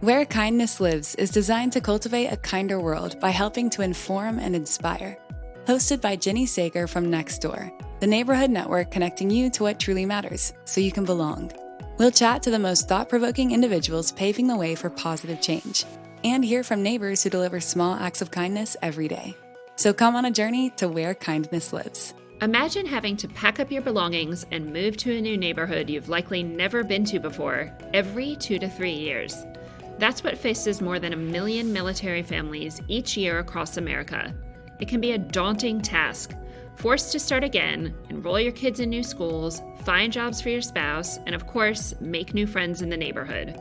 Where Kindness Lives is designed to cultivate a kinder world by helping to inform and inspire. Hosted by Jenny Sager from Nextdoor, the neighborhood network connecting you to what truly matters so you can belong. We'll chat to the most thought-provoking individuals paving the way for positive change and hear from neighbors who deliver small acts of kindness every day. So come on a journey to where kindness lives. Imagine having to pack up your belongings and move to a new neighborhood you've likely never been to before every 2 to 3 years. That's what faces more than 1 million military families each year across America. It can be a daunting task. Forced to start again, enroll your kids in new schools, find jobs for your spouse, and of course, make new friends in the neighborhood.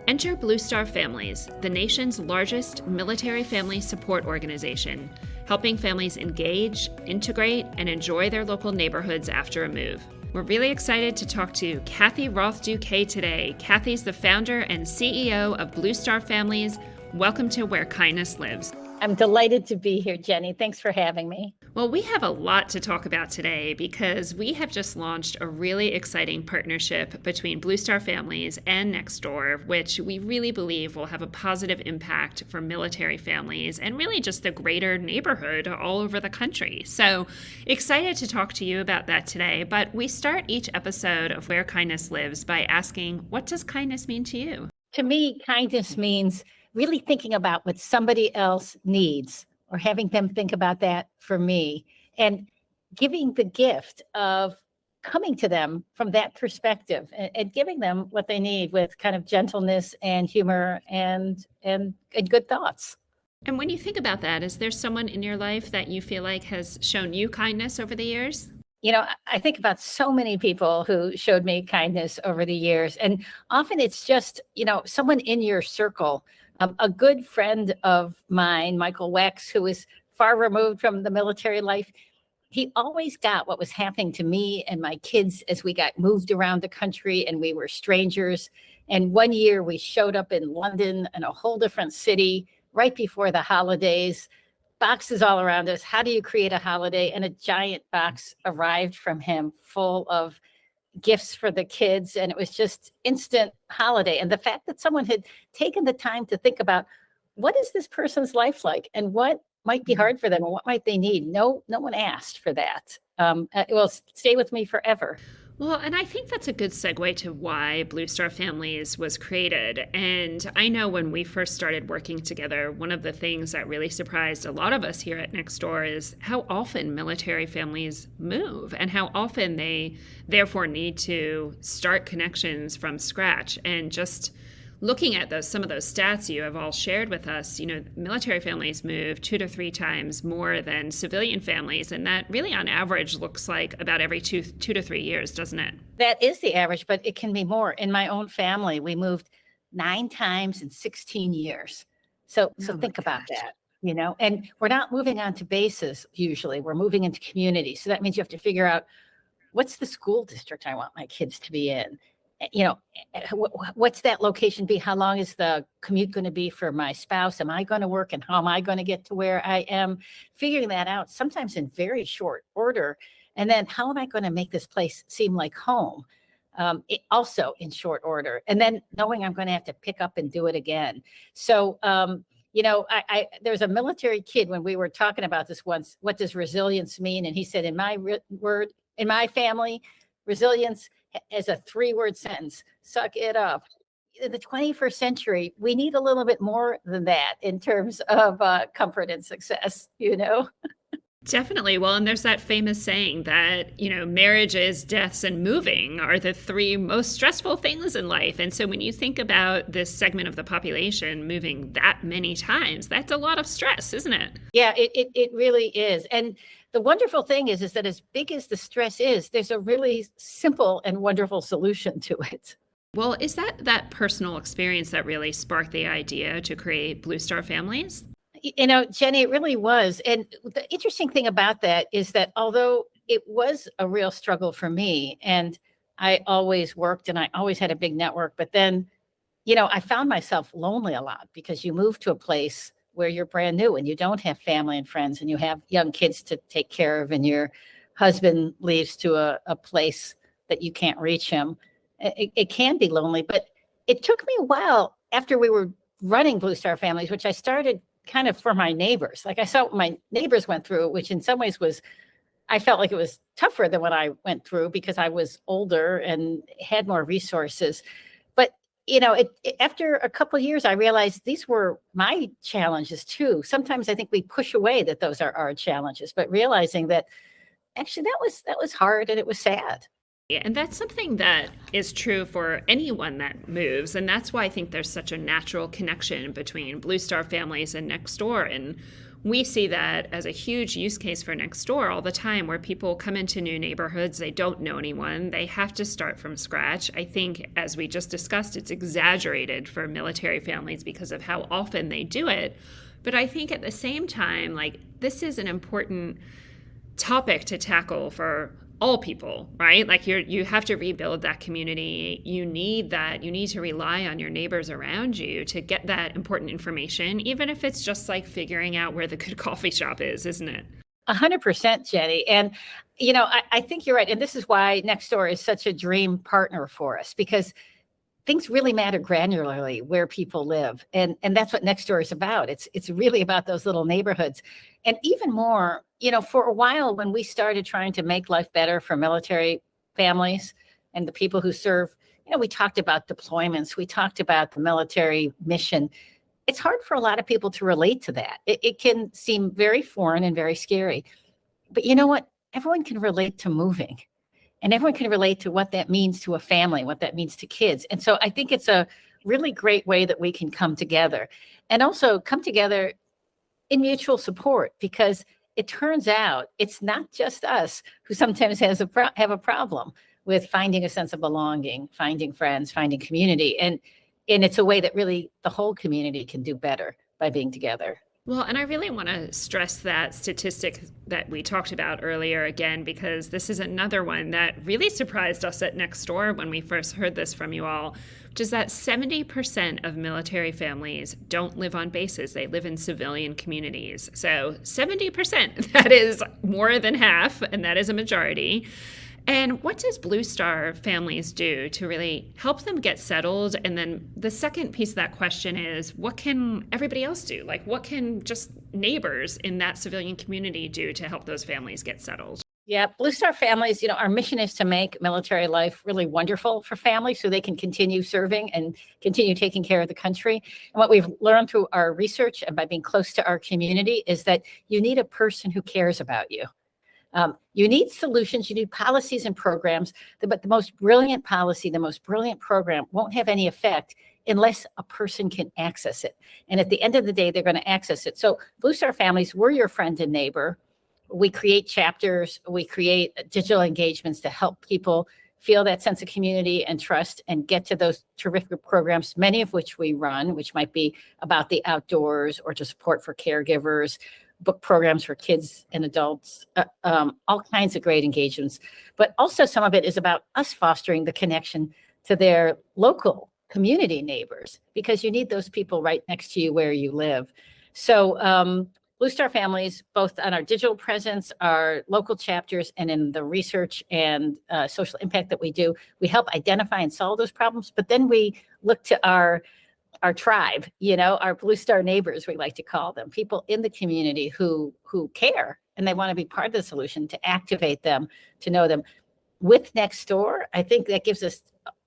Enter Blue Star Families, the nation's largest military family support organization, helping families engage, integrate, and enjoy their local neighborhoods after a move. We're really excited to talk to Kath Roth-Douquet today. Kathy's the founder and CEO of Blue Star Families. Welcome to Where Kindness Lives. I'm delighted to be here, Jenny. Thanks for having me. Well, we have a lot to talk about today because we have just launched a really exciting partnership between Blue Star Families and Nextdoor, which we really believe will have a positive impact for military families and really just the greater neighborhood all over the country. So excited to talk to you about that today. But we start each episode of Where Kindness Lives by asking, what does kindness mean to you? To me, kindness means really thinking about what somebody else needs or having them think about that for me and giving the gift of coming to them from that perspective and giving them what they need with kind of gentleness and humor and good thoughts. And when you think about that, is there someone in your life that you feel like has shown you kindness over the years? You know, I think about so many people who showed me kindness over the years. And often it's just, someone in your circle. A good friend of mine, Michael Wex, who is far removed from the military life, he always got what was happening to me and my kids as we got moved around the country and we were strangers. And one year we showed up in London, in a whole different city, right before the holidays, boxes all around us. How do you create a holiday? And a giant box arrived from him full of gifts for the kids. And it was just instant holiday. And the fact that someone had taken the time to think about what is this person's life like and what might be hard for them and what might they need. No one asked for that. It will stay with me forever. Well, and I think that's a good segue to why Blue Star Families was created. And I know when we first started working together, one of the things that really surprised a lot of us here at Nextdoor is how often military families move and how often they therefore need to start connections from scratch. And just looking at some of those stats you have all shared with us, military families move 2 to 3 times more than civilian families. And that really on average looks like about every two to 3 years, doesn't it? That is the average, but it can be more. In my own family, we moved 9 times in 16 years. So think about that, and we're not moving on to bases usually. We're moving into communities. So that means you have to figure out what's the school district I want my kids to be in. What's that location be? How long is the commute going to be for my spouse? Am I going to work and how am I going to get to where I am? Figuring that out sometimes in very short order. And then how am I going to make this place seem like home? Also in short order. And then knowing I'm going to have to pick up and do it again. So, there's a military kid when we were talking about this once, what does resilience mean? And he said, in my family, resilience as a 3-word sentence, suck it up. In the 21st century, we need a little bit more than that in terms of comfort and success, Definitely. Well, and there's that famous saying that, marriages, deaths, and moving are the 3 most stressful things in life. And so when you think about this segment of the population moving that many times, that's a lot of stress, isn't it? Yeah, it really is. And the wonderful thing is that as big as the stress is, there's a really simple and wonderful solution to it. Well, is that personal experience that really sparked the idea to create Blue Star Families? Jenny, it really was. And the interesting thing about that is that although it was a real struggle for me, and I always worked and I always had a big network, but then, I found myself lonely a lot because you move to a place where you're brand new and you don't have family and friends and you have young kids to take care of and your husband leaves to a place that you can't reach him. It can be lonely, but it took me a while after we were running Blue Star Families, which I started kind of for my neighbors. Like I saw what my neighbors went through, which in some ways I felt like it was tougher than what I went through because I was older and had more resources. But after a couple of years, I realized these were my challenges too. Sometimes I think we push away that those are our challenges, but realizing that actually that was hard and it was sad. And that's something that is true for anyone that moves. And that's why I think there's such a natural connection between Blue Star Families and Nextdoor. And we see that as a huge use case for Nextdoor all the time, where people come into new neighborhoods, they don't know anyone, they have to start from scratch. I think, as we just discussed, it's exaggerated for military families because of how often they do it. But I think at the same time, like, this is an important topic to tackle for all people, right? Like you have to rebuild that community. You need to rely on your neighbors around you to get that important information, even if it's just like figuring out where the good coffee shop is, isn't it? 100%, Jenny. And, I think you're right. And this is why Nextdoor is such a dream partner for us, because things really matter granularly where people live. And that's what Nextdoor is about. It's really about those little neighborhoods. And even more, for a while when we started trying to make life better for military families and the people who serve, we talked about deployments, we talked about the military mission. It's hard for a lot of people to relate to that. It can seem very foreign and very scary. But you know what? Everyone can relate to moving. And everyone can relate to what that means to a family, what that means to kids. And so I think it's a really great way that we can come together and also come together in mutual support, because it turns out it's not just us who sometimes have a problem with finding a sense of belonging, finding friends, finding community. And it's a way that really the whole community can do better by being together. Well, and I really want to stress that statistic that we talked about earlier again, because this is another one that really surprised us at Nextdoor when we first heard this from you all, which is that 70% of military families don't live on bases. They live in civilian communities. So 70%, that is more than half, and that is a majority. And what does Blue Star Families do to really help them get settled? And then the second piece of that question is, what can everybody else do? Like, what can just neighbors in that civilian community do to help those families get settled? Yeah, Blue Star Families, our mission is to make military life really wonderful for families so they can continue serving and continue taking care of the country. And what we've learned through our research and by being close to our community is that you need a person who cares about you. You need solutions, you need policies and programs, but the most brilliant policy, the most brilliant program won't have any effect unless a person can access it. And at the end of the day, they're going to access it. So Blue Star Families, we're your friend and neighbor. We create chapters, we create digital engagements to help people feel that sense of community and trust and get to those terrific programs, many of which we run, which might be about the outdoors or to support for caregivers, book programs for kids and adults, all kinds of great engagements. But also some of it is about us fostering the connection to their local community neighbors, because you need those people right next to you where you live. So Blue Star Families, both on our digital presence, our local chapters, and in the research and social impact that we do, we help identify and solve those problems. But then we look to our tribe, our Blue Star neighbors, we like to call them, people in the community who care and they want to be part of the solution, to activate them, to know them. With Nextdoor, I think that gives us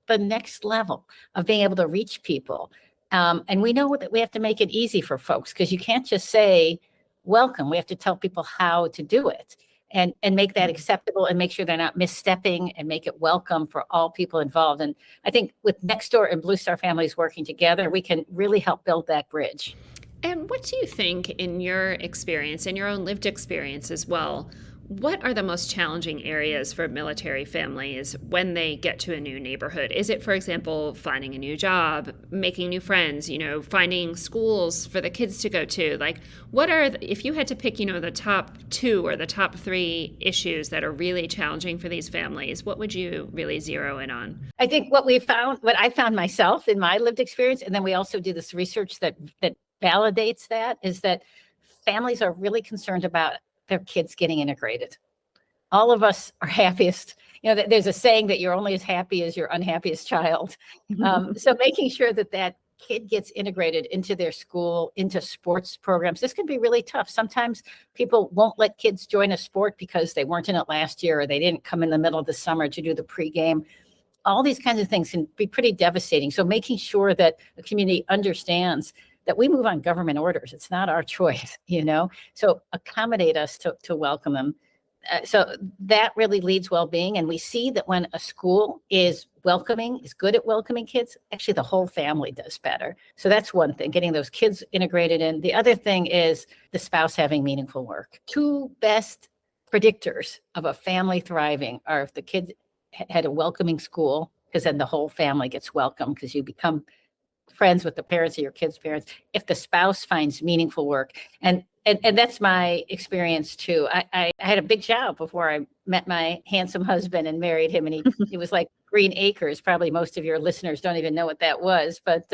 the next level of being able to reach people. And we know that we have to make it easy for folks, because you can't just say welcome. We have to tell people how to do it and make that acceptable and make sure they're not misstepping, and make it welcome for all people involved. And I think with Nextdoor and Blue Star Families working together, we can really help build that bridge. And what do you think, in your experience, in your own lived experience as well, what are the most challenging areas for military families when they get to a new neighborhood? Is it, for example, finding a new job, making new friends, finding schools for the kids to go to? Like, what are, if you had to pick, the top 2 or the top 3 issues that are really challenging for these families, what would you really zero in on? I think what I found myself in my lived experience, and then we also do this research that validates that, is that families are really concerned about their kids getting integrated. All of us are happiest. There's a saying that you're only as happy as your unhappiest child. So making sure that kid gets integrated into their school, into sports programs, this can be really tough. Sometimes people won't let kids join a sport because they weren't in it last year, or they didn't come in the middle of the summer to do the pregame. All these kinds of things can be pretty devastating. So making sure that the community understands that we move on government orders. It's not our choice, so accommodate us to welcome them. So that really leads well-being. And we see that when a school is welcoming, is good at welcoming kids, actually the whole family does better. So that's one thing, getting those kids integrated in. The other thing is the spouse having meaningful work. Two best predictors of a family thriving are if the kids had a welcoming school, because then the whole family gets welcome, because you become friends with the parents of your kids' parents. If the spouse finds meaningful work, and that's my experience too. I had a big job before I met my handsome husband and married him, and he was like Green Acres. Probably most of your listeners don't even know what that was, but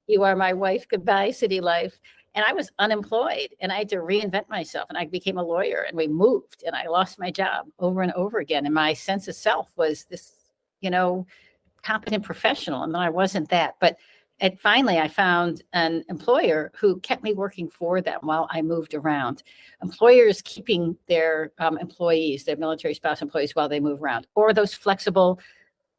you are my wife, goodbye, city life. And I was unemployed, and I had to reinvent myself, and I became a lawyer, and we moved, and I lost my job over and over again. And my sense of self was this, competent professional, and I wasn't that. And finally, I found an employer who kept me working for them while I moved around. Employers keeping their employees, their military spouse employees, while they move around, or those flexible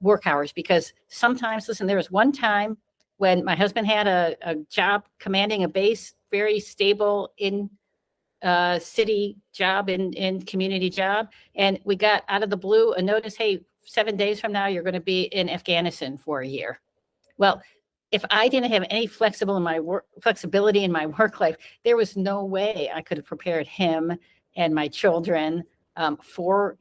work hours. Because sometimes, listen, there was one time when my husband had a job commanding a base, very stable in city job, in community job, and we got out of the blue a notice, hey, 7 days from now, you're going to be in Afghanistan for a year. Well, if I didn't have any flexibility in my work life, there was no way I could have prepared him and my children for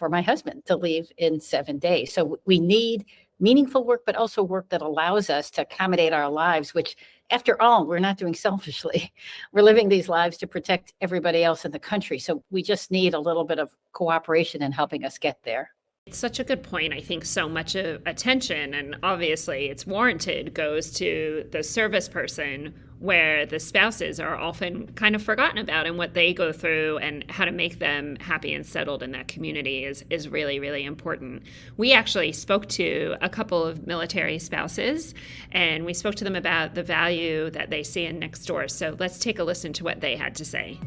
my husband to leave in 7 days. So we need meaningful work, but also work that allows us to accommodate our lives, which, after all, we're not doing selfishly. We're living these lives to protect everybody else in the country. So we just need a little bit of cooperation in helping us get there. It's such a good point. I think so much attention, and obviously it's warranted, goes to the service person, where the spouses are often kind of forgotten about, and what they go through and how to make them happy and settled in that community is really, really important. We actually spoke to a couple of military spouses, and we spoke to them about the value that they see in Nextdoor. So let's take a listen to what they had to say.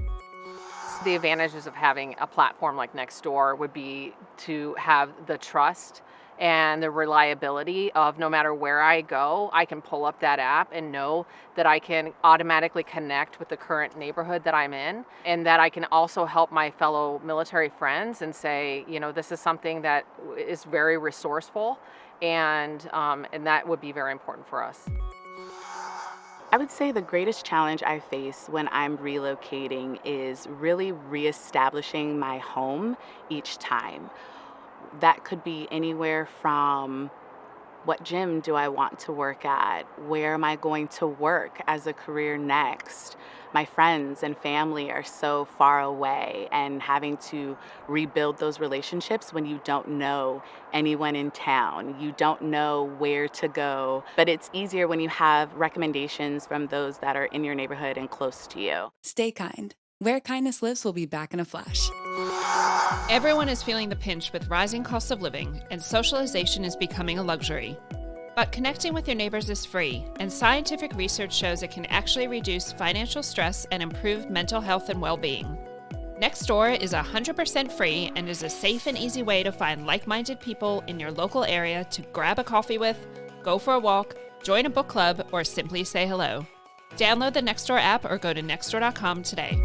The advantages of having a platform like Nextdoor would be to have the trust and the reliability of, no matter where I go, I can pull up that app and know that I can automatically connect with the current neighborhood that I'm in, and that I can also help my fellow military friends and say, this is something that is very resourceful, and that would be very important for us. I would say the greatest challenge I face when I'm relocating is really reestablishing my home each time. That could be anywhere from, what gym do I want to work at? Where am I going to work as a career next? My friends and family are so far away, and having to rebuild those relationships when you don't know anyone in town, you don't know where to go. But it's easier when you have recommendations from those that are in your neighborhood and close to you. Stay kind. Where Kindness Lives will be back in a flash. Everyone is feeling the pinch with rising costs of living, and socialization is becoming a luxury. But connecting with your neighbors is free, and scientific research shows it can actually reduce financial stress and improve mental health and well-being. Nextdoor is 100% free and is a safe and easy way to find like-minded people in your local area to grab a coffee with, go for a walk, join a book club, or simply say hello. Download the Nextdoor app or go to nextdoor.com today.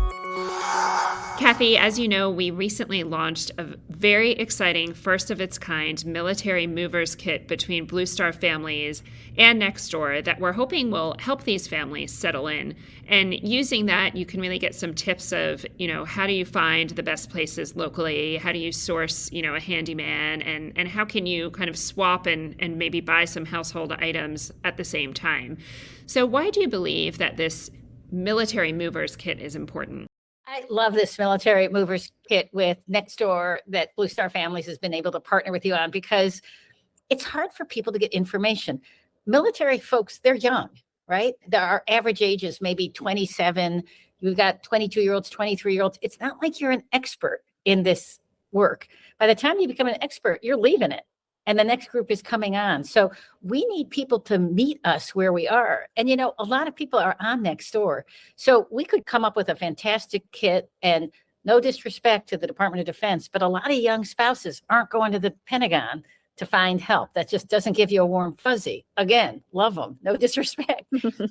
Kathy, as you know, we recently launched a very exciting first-of-its-kind military movers kit between Blue Star Families and Nextdoor that we're hoping will help these families settle in. And using that, you can really get some tips of, how do you find the best places locally? How do you source, a handyman? And how can you kind of swap and maybe buy some household items at the same time? So why do you believe that this military movers kit is important? I love this military movers kit with Nextdoor that Blue Star Families has been able to partner with you on, because it's hard for people to get information. Military folks, they're young, right? Our average age is maybe 27. You've got 22-year-olds, 23-year-olds. It's not like you're an expert in this work. By the time you become an expert, you're leaving it. and the next group is coming on. So we need people to meet us where we are. And, a lot of people are on Nextdoor. So we could come up with a fantastic kit, and no disrespect to the Department of Defense, but a lot of young spouses aren't going to the Pentagon to find help. That just doesn't give you a warm fuzzy. Again, love them, no disrespect.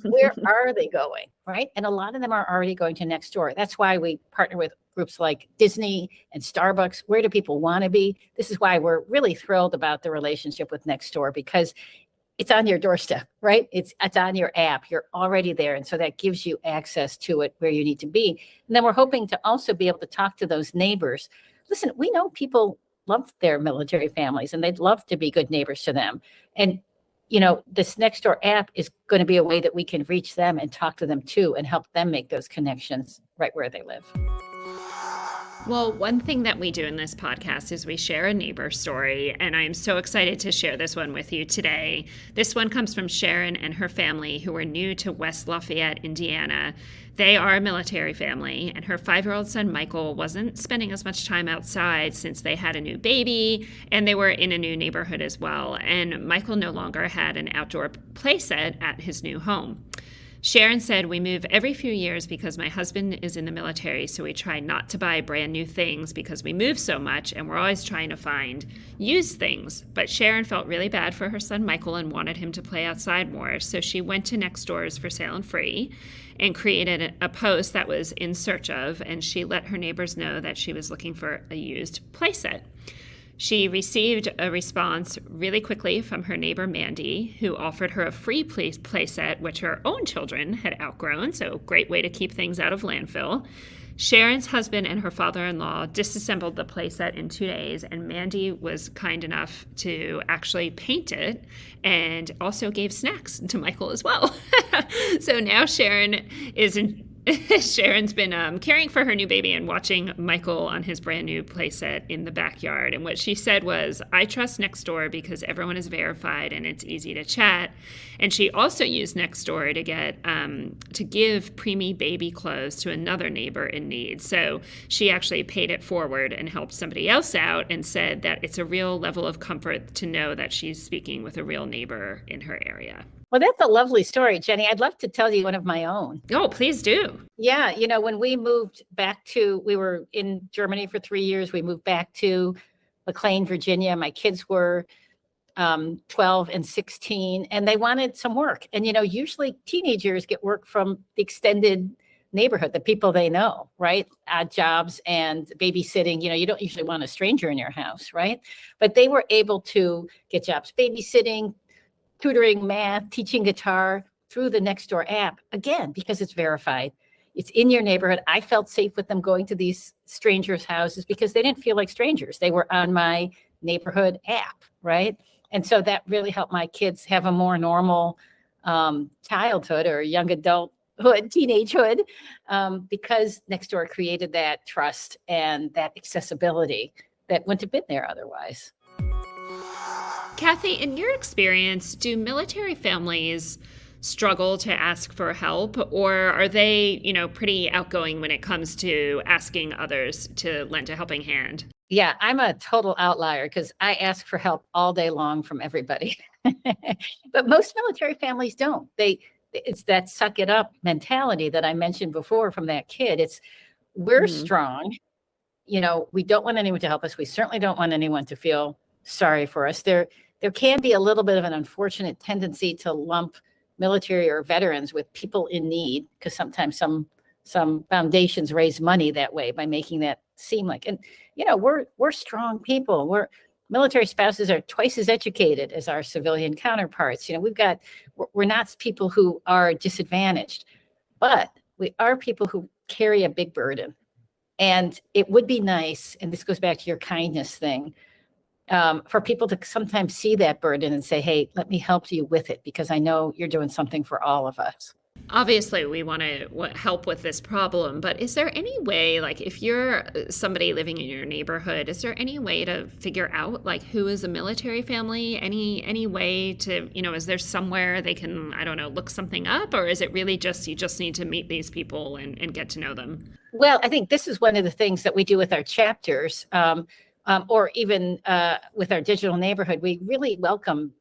Where are they going, right? And a lot of them are already going to Nextdoor. That's why we partner with groups like Disney and Starbucks. Where do people want to be? This is why we're really thrilled about the relationship with Nextdoor, because it's on your doorstep, right? It's on your app. You're already there. And so that gives you access to it where you need to be. And then we're hoping to also be able to talk to those neighbors. Listen, we know people love their military families and they'd love to be good neighbors to them. And, this Nextdoor app is going to be a way that we can reach them and talk to them too, and help them make those connections right where they live. Well, one thing that we do in this podcast is we share a neighbor story, and I'm so excited to share this one with you today. This one comes from Sharon and her family, who are new to West Lafayette, Indiana. They are a military family, and her 5-year-old son, Michael, wasn't spending as much time outside since they had a new baby, and they were in a new neighborhood as well. And Michael no longer had an outdoor playset at his new home. Sharon said, "We move every few years because my husband is in the military, so we try not to buy brand new things because we move so much, and we're always trying to find used things." But Sharon felt really bad for her son Michael and wanted him to play outside more, so she went to Nextdoor's For Sale and Free and created a post that was in search of, and she let her neighbors know that she was looking for a used playset. She received a response really quickly from her neighbor, Mandy, who offered her a free playset, which her own children had outgrown, so great way to keep things out of landfill. Sharon's husband and her father-in-law disassembled the playset in 2 days, and Mandy was kind enough to actually paint it and also gave snacks to Michael as well. So now Sharon's been caring for her new baby and watching Michael on his brand new playset in the backyard. And what she said was, "I trust Nextdoor because everyone is verified and it's easy to chat." And she also used Nextdoor to get to give preemie baby clothes to another neighbor in need. So she actually paid it forward and helped somebody else out, and said that it's a real level of comfort to know that she's speaking with a real neighbor in her area. Well, that's a lovely story, Jenny. I'd love to tell you one of my own. Oh, please do. Yeah. When we moved back we were in Germany for 3 years. We moved back to McLean, Virginia. My kids were 12 and 16, and they wanted some work. And, usually teenagers get work from the extended neighborhood, the people they know, right? Odd jobs and babysitting. You don't usually want a stranger in your house, right? But they were able to get jobs babysitting, tutoring, math, teaching guitar through the Nextdoor app, again, because it's verified. It's in your neighborhood. I felt safe with them going to these strangers' houses because they didn't feel like strangers. They were on my neighborhood app, right? And so that really helped my kids have a more normal childhood or young adulthood, teenagehood, because Nextdoor created that trust and that accessibility that wouldn't have been there otherwise. Kathy, in your experience, do military families struggle to ask for help, or are they, pretty outgoing when it comes to asking others to lend a helping hand? Yeah, I'm a total outlier because I ask for help all day long from everybody. But most military families don't. It's that suck it up mentality that I mentioned before from that kid. We're strong. We don't want anyone to help us. We certainly don't want anyone to feel sorry for us. There can be a little bit of an unfortunate tendency to lump military or veterans with people in need, because sometimes some foundations raise money that way by making that seem like, and we're strong people. Military spouses are twice as educated as our civilian counterparts. We're not people who are disadvantaged, but we are people who carry a big burden. And it would be nice, and this goes back to your kindness thing, for people to sometimes see that burden and say, "Hey, let me help you with it because I know you're doing something for all of us." Obviously, we want to help with this problem, but is there any way, like if you're somebody living in your neighborhood, is there any way to figure out like who is a military family? Any way to, is there somewhere they can, I don't know, look something up, or is it really just you just need to meet these people and get to know them? Well, I think this is one of the things that we do with our chapters. or even with our digital neighborhood, we really welcome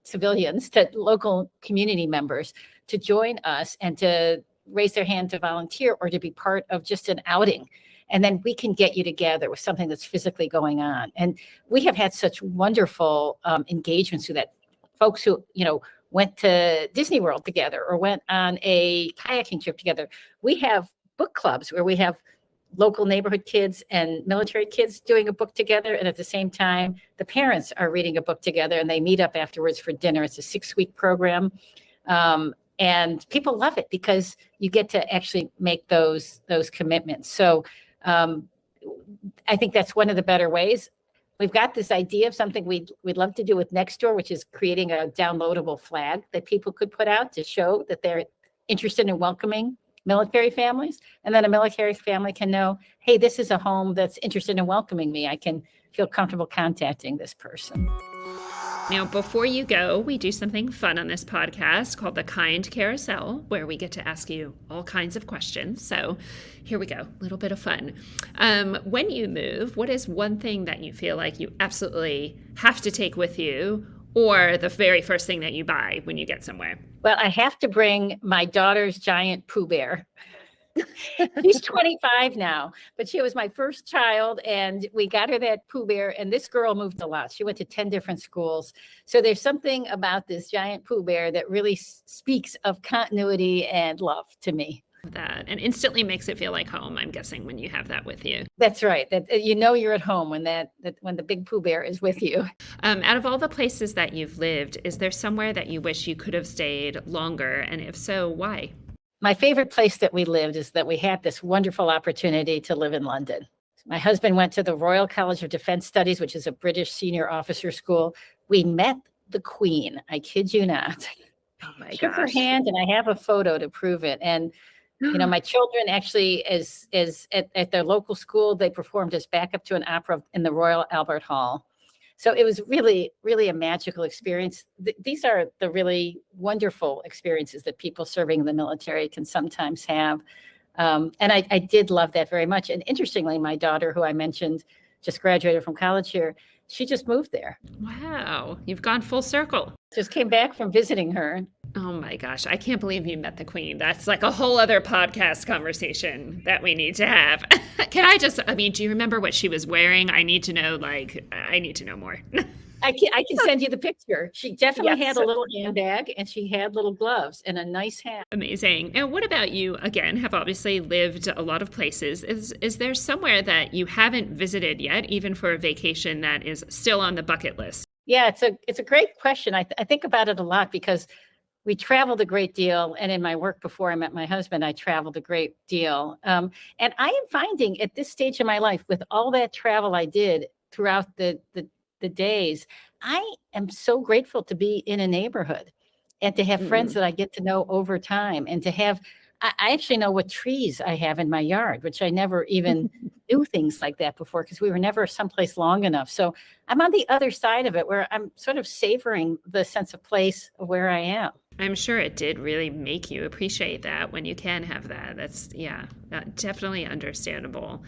civilians, to local community members, to join us and to raise their hand to volunteer or to be part of just an outing. And then we can get you together with something that's physically going on. And we have had such wonderful engagements through that. Folks who, went to Disney World together or went on a kayaking trip together. We have book clubs where we have local neighborhood kids and military kids doing a book together. And at the same time, the parents are reading a book together and they meet up afterwards for dinner. It's a 6-week program. And people love it because you get to actually make those commitments. So I think that's one of the better ways. We've got this idea of something we'd love to do with Nextdoor, which is creating a downloadable flag that people could put out to show that they're interested in welcoming military families. And then a military family can know, hey, this is a home that's interested in welcoming me. I can feel comfortable contacting this person. Now, before you go, we do something fun on this podcast called the Kind Carousel, where we get to ask you all kinds of questions. So here we go, a little bit of fun. When you move, what is one thing that you feel like you absolutely have to take with you, or the very first thing that you buy when you get somewhere? Well, I have to bring my daughter's giant Pooh Bear. She's 25 now, but she was my first child, and we got her that Pooh Bear, and this girl moved a lot. She went to 10 different schools. So there's something about this giant Pooh Bear that really speaks of continuity and love to me. That and instantly makes it feel like home, I'm guessing, when you have that with you. That's right. That you're at home when when the big Pooh Bear is with you. Out of all the places that you've lived, is there somewhere that you wish you could have stayed longer? And if so, why? My favorite place that we lived is that we had this wonderful opportunity to live in London. My husband went to the Royal College of Defense Studies, which is a British senior officer school. We met the Queen. I kid you not. Oh my Shook her gosh. hand, and I have a photo to prove it. And my children actually, is at their local school, they performed as backup to an opera in the Royal Albert Hall. So it was really, really a magical experience. These are the really wonderful experiences that people serving in the military can sometimes have. And I did love that very much. And interestingly, my daughter, who I mentioned, just graduated from college here, she just moved there. Wow, you've gone full circle. Just came back from visiting her. Oh my gosh, I can't believe you met the Queen. That's like a whole other podcast conversation that we need to have. Do you remember what she was wearing? I need to know more. I can send you the picture. She definitely Yes. had a little handbag, and she had little gloves and a nice hat. Amazing. And what about you? Again, have obviously lived a lot of places. Is there somewhere that you haven't visited yet, even for a vacation, that is still on the bucket list? Yeah, it's a great question. I think about it a lot because we traveled a great deal. And in my work before I met my husband, I traveled a great deal. And I am finding at this stage of my life, with all that travel I did throughout the days, I am so grateful to be in a neighborhood and to have friends that I get to know over time, and to have, I actually know what trees I have in my yard, which I never even knew things like that before, because we were never someplace long enough. So I'm on the other side of it, where I'm sort of savoring the sense of place of where I am. I'm sure it did really make you appreciate that when you can have that. That's definitely understandable.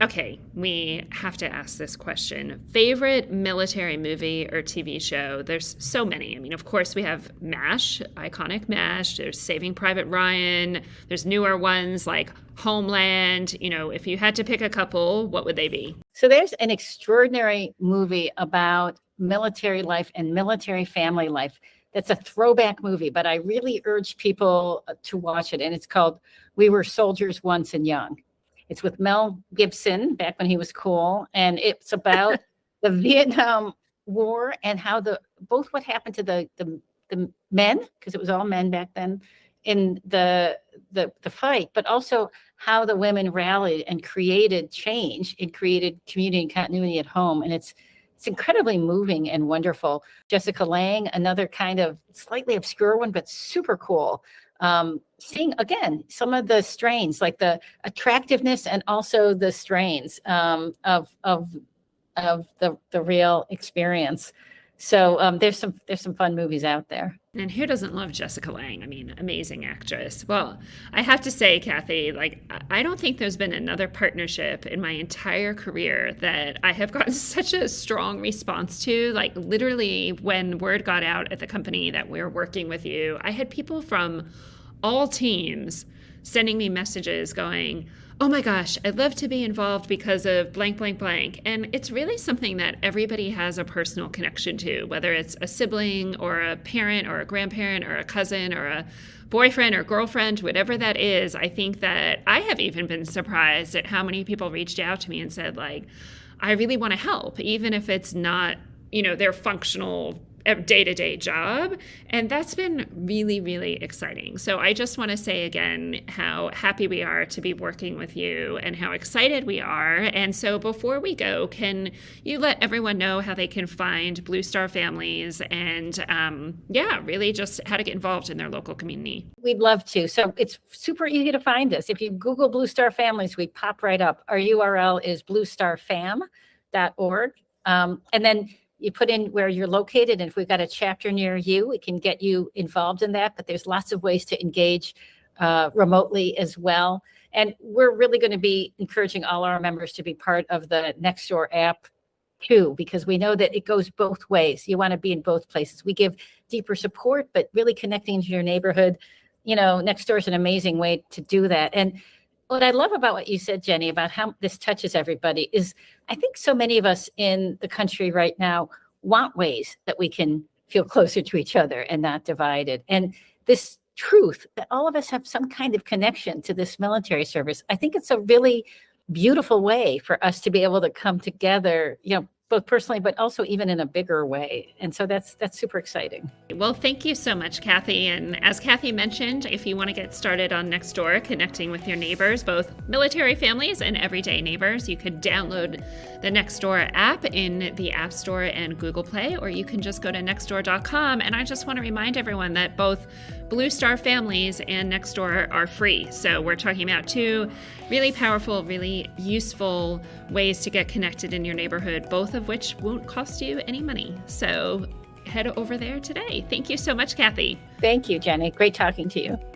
Okay, we have to ask this question. Favorite military movie or TV show? There's so many. I mean, of course, we have MASH, iconic MASH. There's Saving Private Ryan. There's newer ones like Homeland. If you had to pick a couple, what would they be? So there's an extraordinary movie about military life and military family life. That's a throwback movie, but I really urge people to watch it. And it's called We Were Soldiers Once and Young. It's with Mel Gibson back when he was cool. And it's about the Vietnam War and how both what happened to the men, because it was all men back then, in the fight, but also how the women rallied and created change and created community and continuity at home. And it's incredibly moving and wonderful. Jessica Lange, another kind of slightly obscure one, but super cool. Seeing, again, some of the strains, like the attractiveness and also the strains of the real experience. So there's some fun movies out there. And who doesn't love Jessica Lange? I mean, amazing actress. Well, I have to say, Kathy, like, I don't think there's been another partnership in my entire career that I have gotten such a strong response to. Like, literally, when word got out at the company that we're working with you, I had people from all teams sending me messages going, oh my gosh, I'd love to be involved because of blank, blank, blank. And it's really something that everybody has a personal connection to, whether it's a sibling or a parent or a grandparent or a cousin or a boyfriend or girlfriend, whatever that is. I think that I have even been surprised at how many people reached out to me and said, like, I really want to help, even if it's not, their functional day-to-day job. And that's been really, really exciting. So I just want to say again how happy we are to be working with you and how excited we are. And so before we go, can you let everyone know how they can find Blue Star Families and really just how to get involved in their local community? We'd love to. So it's super easy to find us. If you Google Blue Star Families, we pop right up. Our URL is bluestarfam.org. And then you put in where you're located, and if we've got a chapter near you, we can get you involved in that. But there's lots of ways to engage remotely as well. And we're really going to be encouraging all our members to be part of the Nextdoor app too, because we know that it goes both ways. You want to be in both places. We give deeper support, but really connecting to your neighborhood. Nextdoor is an amazing way to do that. And what I love about what you said, Jenny, about how this touches everybody is I think so many of us in the country right now want ways that we can feel closer to each other and not divided. And this truth that all of us have some kind of connection to this military service, I think it's a really beautiful way for us to be able to come together, both personally, but also even in a bigger way. And so that's super exciting. Well, thank you so much, Kathy. And as Kathy mentioned, if you want to get started on Nextdoor, connecting with your neighbors, both military families and everyday neighbors, you could download the Nextdoor app in the App Store and Google Play, or you can just go to nextdoor.com. And I just want to remind everyone that both Blue Star Families and Nextdoor are free. So we're talking about two really powerful, really useful ways to get connected in your neighborhood, both of which won't cost you any money. So head over there today. Thank you so much, Kathy. Thank you, Jenny. Great talking to you.